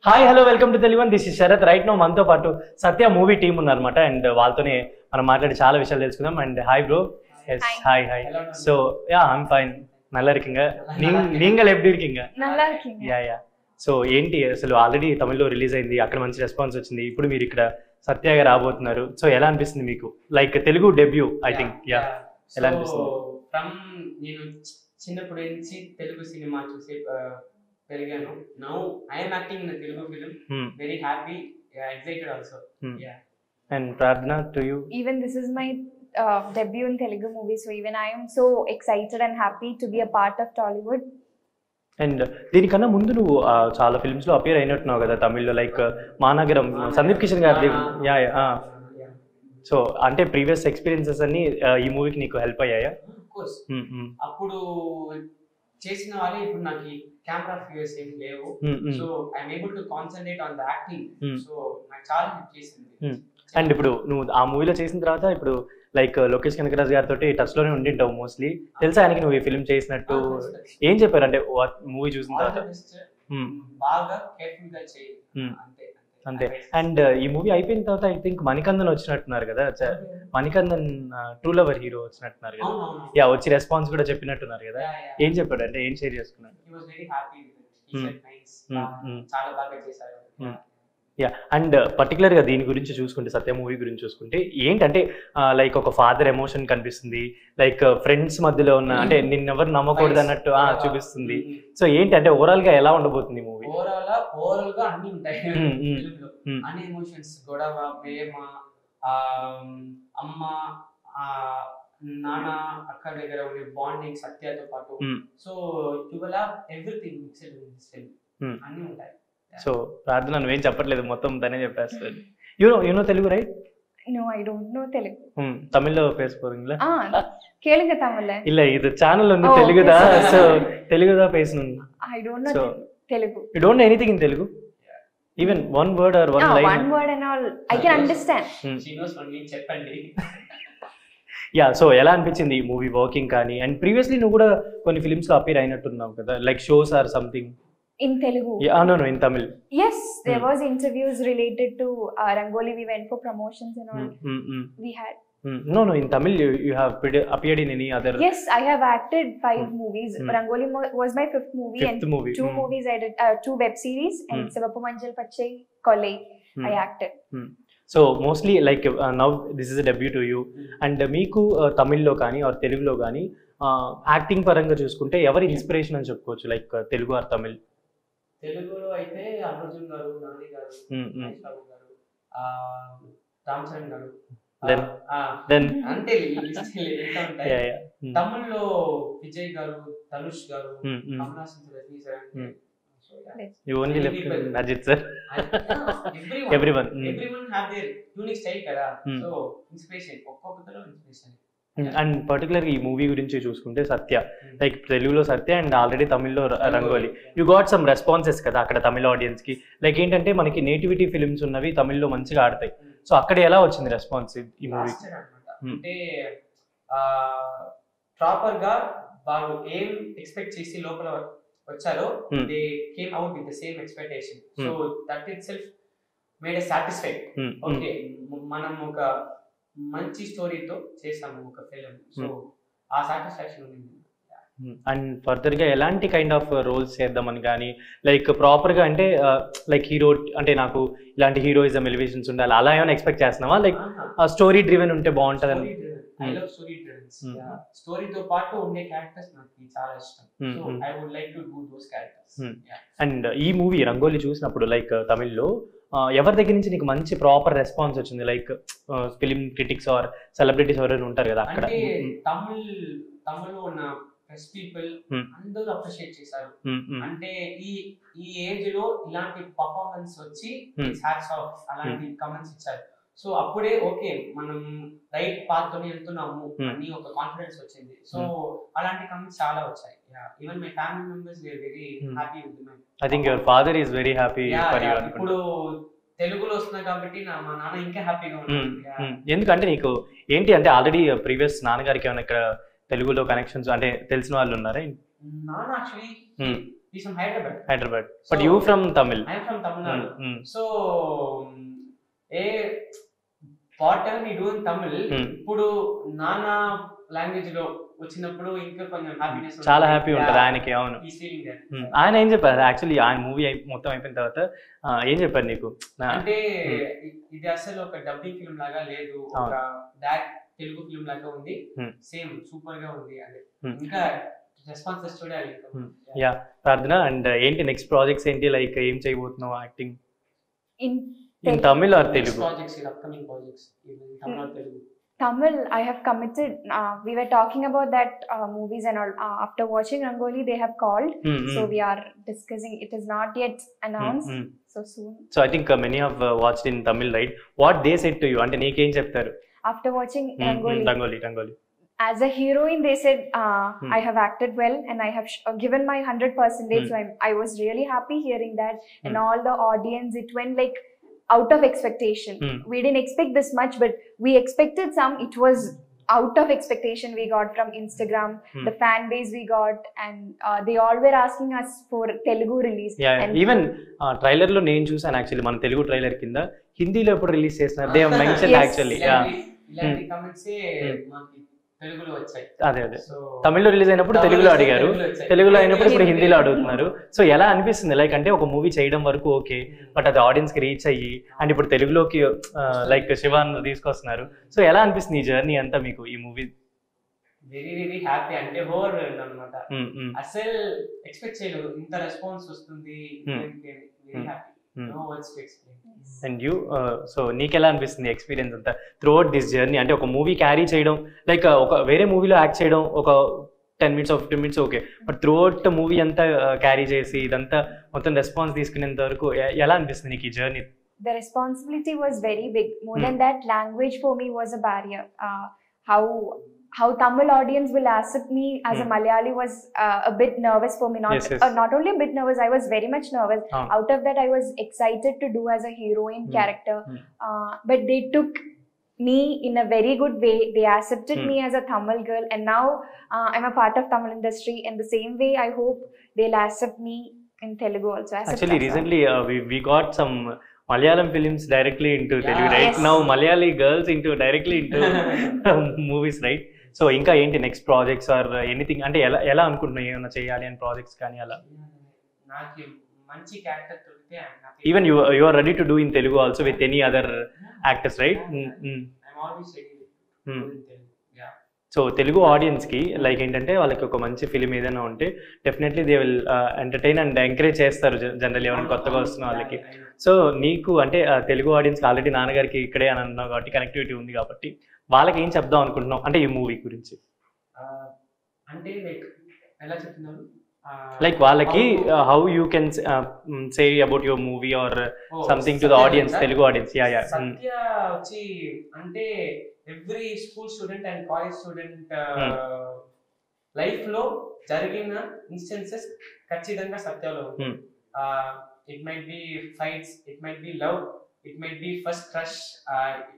Hi hello welcome to Telugu. This is Sharath. Right now మనతో పాటు Satya movie team ఉన్నారన్నమాట. And వాళ్ళతోనే మనం మాట్లాడి చాలా విషయాలు తెలుసుకుందాం. And hi bro. Yes hi hi. So yeah I'm fine. நல்லா இருக்கீங்க? நீங்கள் எப்படி இருக்கீங்க? நல்லா இருக்கீங்க. Yeah yeah. సో ఏంటి అసలు ఆల్రెడీ తమిళ్లో రిలీజ్ అయింది, అక్కడ మంచి రెస్పాన్స్ వచ్చింది. ఇప్పుడు మీరు ఇక్కడ సత్యగా రాబోతున్నారు. సో ఎలా అనిపిస్తుంది మీకు? Like Telugu debut I think. Yeah, ఎలా అనిపిస్తుంది? ఫ్రమ్ నేను చిన్నప్పటి నుంచి తెలుగు సినిమా చూసి పెరిగాను. Now I am acting in Telugu film. Very happy, excited also. Yeah. And Prarthana, to you? Even this is my debut in Telugu movie, so even I am so excited and happy to be a part of Tollywood. And దీనికన్నా ముందు నువ్వు చాలా films లో appear అయినట్టున్నావు కదా తమిళ్లో, like Maanagaram, Sundeep Kishan గారి. Yeah yeah. So అంటే previous experiences అన్ని ఈ మూవీకి నీకు హెల్ప్ అయ్యాయా? Of course. అప్పుడు చేసిన వాళ్ళే ఇప్పుడు నాకు కెమెరా ఫియర్స్ ఏం లేవు. So I'm able to concentrate on the acting. So నాకు చాలా హెల్ప్ చేసింది. అండ్ ఇప్పుడు నువ్వు ఆ మూవీలో చేసిన తర్వాత ఇప్పుడు లైక్ లోకేష్ కనకరాజ్ గారితో టచ్ లోనే ఉండింటావు మోస్ట్లీ. తెలుసా ఆయనకి నువ్వు ఈ ఫిల్మ్ చేసినట్టు? ఏం చెప్పారు అంటే మూవీ చూసిన తర్వాత? బాగా కేర్ఫుల్ గా చేయి అంతే. అండ్ ఈ మూవీ అయిపోయిన తర్వాత ఐ థింక్ మణికందన్ వచ్చినట్టున్నారు కదా, మణికందన్ ట్రూ లవర్ హీరో వచ్చినట్టున్నారు కదా. యా, వచ్చి రెస్పాన్స్ కూడా చెప్పినట్టున్నారు కదా. ఏం చెప్పాడు అంటే ఏం షేర్ చేసుకున్నాడు? చాలా బాగా చేశారు. యా. అండ్ పర్టికులర్గా దీని గురించి చూసుకుంటే, సత్య మూవీ గురించి చూసుకుంటే ఏంటంటే లైక్ ఒక ఫాదర్ ఎమోషన్ కనిపిస్తుంది, లైక్ ఫ్రెండ్స్ మధ్యలో ఉన్న అంటే నిన్నెవరు నమ్మకూడదు అన్నట్టు చూపిస్తుంది. సో ఏంటి అంటే ఓవరాల్ గా ఎలా ఉండబోతుంది మూవీ? ఓవరాల్ గా అన్ని ఉంటాయి అన్ని ఎమోషన్స్, గొడవ, ప్రేమ, అమ్మ, నాన్న, అక్క దగ్గర ఉండే బాండింగ్, సత్యతో పాటు. So you will have everything mixed in this film. అన్ని ఉంటాయి. సో ప్రార్థన నువ్వేం చెప్పట్లేదు, మొత్తం తనే చెప్పేస్తుంది. You know Telugu right? No, I don't know Telugu. தமிழ்ல பேச போறீங்களா? கேளுங்க தமிழ்ல. இல்ல, இது சேனல் வந்து தெலுங்குதா, சோ தெலுங்குதா பேசணும். I don't know Telugu. You don't know anything in Telugu? Even one word or one line? One word and all I can understand. She knows only చెప్పండి. యా. సో ఎలా అనిపించింది ఈ మూవీ వర్కింగ్ కానీ? And previously నువ్వు కూడా కొన్ని films లో appear అయినట్టున్నావు కదా, like shows or something. In Telugu? Yeah, no, in Tamil. Yes, there was interviews related to Rangoli. We went for promotions and all. We had. No, in Tamil you have appeared in any other? Yes, I have acted 5 movies. Rangoli was my 5th movie. Fifth and movie. 2 movies I did, 2 web series and Sivappu Manjal Pachai Kollai I acted. So mostly like now this is a debut to you. And మీకు తమిళ్లో కానీ are తెలుగులో కానీ acting పరంగా చూసుకుంటే ఎవరి inspiration అని చెప్పుకోవచ్చు, లైక్ తెలుగు ఆర్ తమిళ్? తెలుగులో అయితే అర్జున్ గారు, నాని గారు, మహేష్ బాబు గారు, రామ్ చరణ్ గారు, అంటే తమిళ్లో Vijay garu, Dhanush garu, Kamal Haasan, Rajini sir. You only left Ajit sir. Everyone have their unique style కదా. So inspiration, ఒక్కొక్కరిలో ఇన్స్పిరేషన్. అండ్ పర్టికులర్ ఈ మూవీ గురించి చూసుకుంటే సత్య, లైక్ తెలుగులో సత్య అండ్ ఆల్రెడీ తమిళ్లో Rangoli. You got some responses కదా అక్కడ తమిళ ఆడియన్స్ కి. లైక్ ఏంటంటే మనకి నేటివిటీ ఫిల్మ్స్ ఉన్నవి తమిళ్లో మంచిగా ఆడతాయి. సో అక్కడ ఎలా వచ్చింది రెస్పాన్స్ ఈ మూవీ? అంటే ప్రాపర్ గా వాళ్ళు ఏం ఎక్స్పెక్ట్ చేసి లోపల వచ్చారో they came out with the same expectation. So that it self made a satisfied. Okay, మనం ఒక మంచి స్టోరీతో చేసాము ఒక ఫిల్మ్. సో ఆ సాటిస్ఫాక్షన్ ఉంది. అండ్ ఫర్దర్ గా ఎలాంటి కైండ్ ఆఫ్ రోల్స్ చేద్దామని కానీ, లైక్ ప్రాపర్ గా అంటే లైక్ హీరో అంటే నాకు ఇలాంటి హీరోయిజం ఎలివేషన్స్ ఉండాలి అలా ఏమైనా ఎక్స్పెక్ట్ చేస్తున్నావా? లైక్ స్టోరీ డ్రివెన్ ఉంటే బాగుంటదని. I love story driven. స్టోరీతో పాటు ఉండే క్యారెక్టర్స్ నాకు చాలా ఇష్టం. So I would like to do those characters. And ఈ మూవీ రంగోలి చూసినప్పుడు లైక్ తమిళ్లో ఎవరి దగ్గర నుంచి నీకు మంచి ప్రాపర్ రెస్పాన్స్ వచ్చింది? Like film critics or celebrities ఎవరైనా ఉంటారు కదా అక్కడ. తమిళ్లో ఉన్న ప్రెస్ పీపుల్ అందరూ అప్రిషియేట్ చేశారు. అంటే ఈ ఏజ్ లో ఇలాంటి పర్ఫార్మెన్స్ వచ్చి హ్యాట్స్ ఆఫ్ అలాంటి కమెంట్స్ ఇచ్చారు. సో అప్పుడే ఓకే మనం రైట్ పాత్ తోనే వెళ్తున్నాము అని ఒక కాన్ఫిడెన్స్ వచ్చింది. సో అలాంటి కమెంట్స్ చాలా వచ్చాయి. Even my family members they are very happy with me. I think your father is very happy for you. ఇప్పుడు తెలుగులో వస్తున్నా కాబట్టి మా నాన్న ఇంకా హ్యాపీగా ఉన్నారు. ఎందుకంటే నీకు ఏంటి అంటే ఆల్రెడీ ప్రీవియస్ నాన్నగారికి ఏమైనా ఇక్కడ తెలుగులో కనెక్షన్స్ అంటే తెలిసిన వాళ్ళు ఉన్నారా? నాన్న actually he's from Hyderabad. But you from Tamil. I am from Tamil Nadu. So whatever we do in Tamil, ఇప్పుడు నానా లాంగ్వేజ్ లో వచ్చినప్పుడు ఇంకా కొంచెం హ్యాపీనెస్, చాలా హ్యాపీ ఉంటుంది ఆయనకి. అవును, ఆయన ఏం చెప్పారు యాక్చువల్లీ ఆయన మూవీ మొత్తం అయిపోయిన తర్వాత ఏం చెప్పారు నీకు? అంటే ఇది అసలు ఒక డబ్బింగ్ ఫిల్మ్ లాగా లేదు, ఒక తెలుగు ఫిల్మ్ లాగా ఉంది, సేమ్ సూపర్ గా ఉంది. అదే ఇంకా రెస్పాన్సెస్ చూడాలి. యా ప్రార్థన, అండ్ ఏంటి నెక్స్ట్ ప్రాజెక్ట్స్ ఏంటి, లైక్ ఏం చేయబోతున్నావు acting in Tamil or Telugu? Projects upcoming projects Tamil or Telugu? Tamil, I have committed. We were talking about that movies and all. After watching Rangoli, they have called. So we are discussing. It is not yet announced. So soon. So I think many have watched in Tamil, right? What they said to you? Ante neek em cheptaru after watching Rangoli? As a heroine, they said I have acted well and I have given my 100%. So I was really happy hearing that. And all the audience, it went like out of expectation. We didn't expect this much, but we expected some. It was out of expectation we got from Instagram, the fan base we got, and they all were asking us for Telugu release. And even trailer lo nenu chusanu actually man Telugu trailer kinda Hindi lo eppudu release chesnaru, they have mentioned actually. ఇలాంటి comments మనకి తెలుగులో వచ్చాయి. అదే తమిళ్లో release అయినప్పుడు తెలుగులో అడిగారు, తెలుగులో అయినప్పుడు ఇప్పుడు హిందీలో అడుగుతున్నారు. సో ఎలా అనిపిస్తుంది, లైక్ అంటే ఒక మూవీ చేయడం వరకు ఓకే, బట్ అది ఆడియన్స్ కి రీచ్ అయ్యి అండ్ ఇప్పుడు తెలుగులోకి లైక్ శివాన్ తీసుకొస్తున్నారు. సో ఎలా అనిపిస్తుంది ఈ జర్నీ అంతా మీకు ఈ మూవీ? వెరీ వెరీ హ్యాపీ, అంటే ఓవర్ అన్నమాట. అసలు ఎక్స్పెక్ట్ చేయలేదు ఇంత రెస్పాన్స్ వస్తుంది. Very happy, no words to explain. And you, so నీకెలా అనిపిస్తుంది ఎక్స్పీరియన్స్ అంతా త్రూఅవుట్ దిస్ జర్నీ? అంటే ఒక మూవీ క్యారీ చేయడం, లైక్ ఒక వేరే మూవీలో యాక్ట్ చేయడం ఒక 10 minutes or 15 minutes okay, but throughout movie అంతా క్యారీ చేసి ఇదంతా మొత్తం రెస్పాన్స్ తీసుకునేంత వరకు ఎలా అనిపిస్తుంది నీకు ఈ journey? The responsibility was very big. More than that, language for me was a barrier. How Tamil audience will accept me as a Malayali was a bit nervous for me. Not only a bit nervous, I was very much nervous. Out of that, I was excited to do as a heroine character. But they took me in a very good way. They accepted me as a Tamil girl, and now I'm a part of Tamil industry. In the same way, I hope they'll accept me in Telugu also. Actually, recently we got some Malayalam films directly into Telugu, right? Yes. Now Malayali girls directly into movies, right? So ఇంకా ఏంటి next projects or anything, అంటే ఎలా అనుకుంటున్నావు ఏమైనా చేయాలి అని projects కానీ అలా? నాకు మంచి క్యారెక్టర్ దొరికితే even you are ready to do in Telugu also with any other actors, right? So Telugu ఆడియన్స్కి లైక్ ఏంటంటే వాళ్ళకి ఒక మంచి ఫిలిం ఏదైనా ఉంటే definitely they will entertain and encourage చేస్తారు జనరల్ ఎవరైనా కొత్తగా వస్తున్న వాళ్ళకి. సో నీకు అంటే తెలుగు ఆడియన్స్కి ఆల్రెడీ నాన్నగారికి ఇక్కడే అని అన్నావు కాబట్టి కనెక్టివిటీ ఉంది కాబట్టి వాళ్ళకి ఏం చెప్దాం అనుకుంటున్నావు అంటే ఈ మూవీ గురించి? అంటే లైక్ ఎలా చెప్తున్నారు, లైక్ వాళ్ళకి how you can say about your movie or something to the audience, Telugu audience. Yeah Sathya వచ్చి అంటే every school student and college student life లో జరిగిన ఇన్స్టెన్సెస్ ఖచ్చితంగా సత్యలో. It might be fights, it might be love, it might be first crush,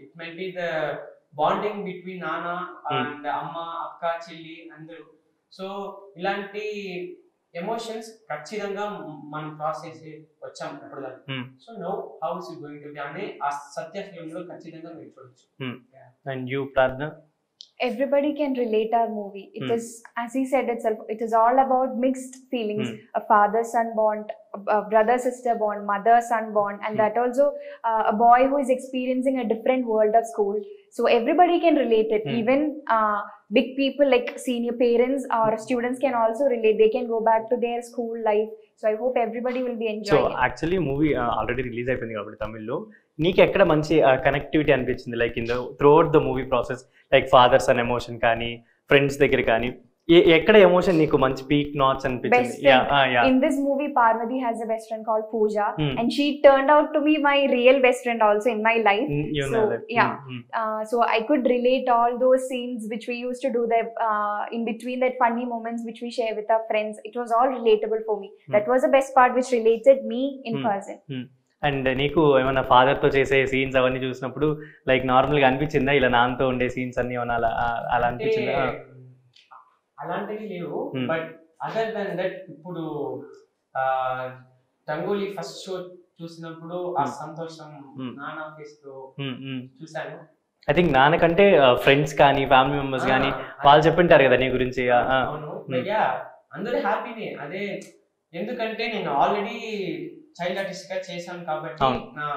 it might be the bonding between Nana and Amma, Akka, Chilli, Andaru. So ఇలాంటి emotions ఖచ్చితంగా మనం process వచ్చాం ఇప్పుడు దాకా. So know how is it going to be అనే ఆ సత్య film లో ఖచ్చితంగా మీరు చూడొచ్చు. అండ్ యూ ప్రార్థన? Everybody can relate our movie. It is, as he said itself, it is all about mixed feelings. A father-son bond, a brother-sister bond, mother-son bond, and that also a boy who is experiencing a different world of school. So everybody can relate it. Even big people like senior parents or students can also relate. They can go back to their school life. So I hope everybody will be enjoying it. So actually movie already release అయిపోయింది కాబట్టి తమిళ్లో నీకు ఎక్కడ మంచి connectivity అనిపించింది, like in the throughout the movie process, like fathers అన్ emotion కానీ friends దగ్గర కానీ ఎక్కడ ఎమోషన్ నీకు మంచి పీక్ నాట్స్ అనిపించింది? In this movie, Parvati has a best friend called Pooja, and she turned out to be my real best friend also in my life. So yeah, so I could relate all those scenes which we used to do there in between, that funny moments which we share with our friends. It was all relatable for me. That was the best part which related me in person. And నీకు ఏమైనా father తో చేసే scenes అవన్నీ చూసినప్పుడు like normal గా అనిపించిందా ఇలా నాన్నతో ఉండే సీన్స్ అన్ని ఏమైనా అలా అనిపించిందా? అలాంటివి లేవు, బట్ అదర్ దన్ దట్ ఇప్పుడు రంగోలీ ఫస్ట్ షో చూసినప్పుడు ఆ సంతోషం నానా ఫేస్ లో చూసాను. ఐ థింక్ నాన్నకంటే ఫ్రెండ్స్ కానీ ఫ్యామిలీ మెంబర్స్ కానీ వాళ్ళు చెప్పింటారు కదా నీ గురించి. అవును, అందరూ హ్యాపీనే. అదే ఎందుకంటే నేను ఆల్రెడీ చైల్డ్ ఆర్టిస్ట్ గా చేశాను కాబట్టి నా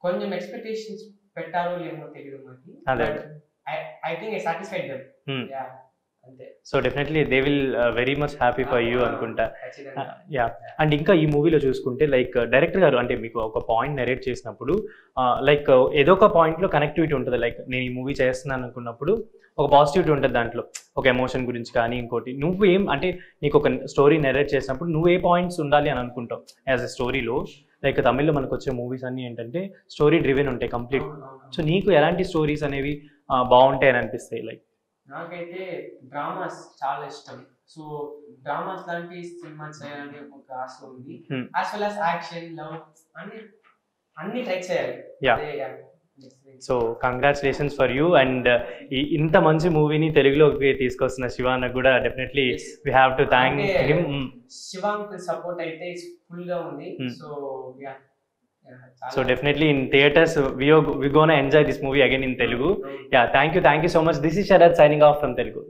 కొంచెం ఎక్స్పెక్టేషన్స్ పెట్టారో లేమో తెలియదు మనకి. I think I satisfied them. అంతే. So definitely they will very much happy for you అనుకుంటా. యా, అండ్ ఇంకా ఈ మూవీలో చూసుకుంటే లైక్ డైరెక్టర్ గారు అంటే మీకు ఒక పాయింట్ నెరేట్ చేసినప్పుడు లైక్ ఏదో ఒక పాయింట్లో కనెక్టివిటీ ఉంటుంది. లైక్ నేను ఈ మూవీ చేస్తున్నాను అనుకున్నప్పుడు ఒక పాజిటివిటీ ఉంటుంది దాంట్లో, ఒక ఎమోషన్ గురించి కానీ ఇంకోటి. నువ్వు ఏం అంటే నీకు ఒక స్టోరీ నెరేట్ చేసినప్పుడు నువ్వు ఏ పాయింట్స్ ఉండాలి అని అనుకుంటావు యాజ్ ఎ స్టోరీలో? లైక్ తమిళ్లో మనకు వచ్చే మూవీస్ అన్నీ ఏంటంటే స్టోరీ డ్రివెన్ ఉంటాయి కంప్లీట్. సో నీకు ఎలాంటి స్టోరీస్ అనేవి బాగుంటాయి అని అనిపిస్తాయి? లైక్ నాకైతే డ్రామాస్ చాలా ఇష్టం. సో డ్రామాస్ లాంటి సినిమా చేయాలని ఒక ఆశ ఉంది. As well as action, love అన్ని ట్రై చేయాలి. So congratulations for you. And ఇంత మంచి మూవీని తెలుగులోకి తీసుకొస్తున్న శివాన్న కూడా definitely we have to thank him. Shivank support అయితే ఫుల్ గా ఉంది. So definitely in theaters we gonna enjoy this movie again in Telugu. Yeah, thank you so much. This is Sharad signing off from Telugu.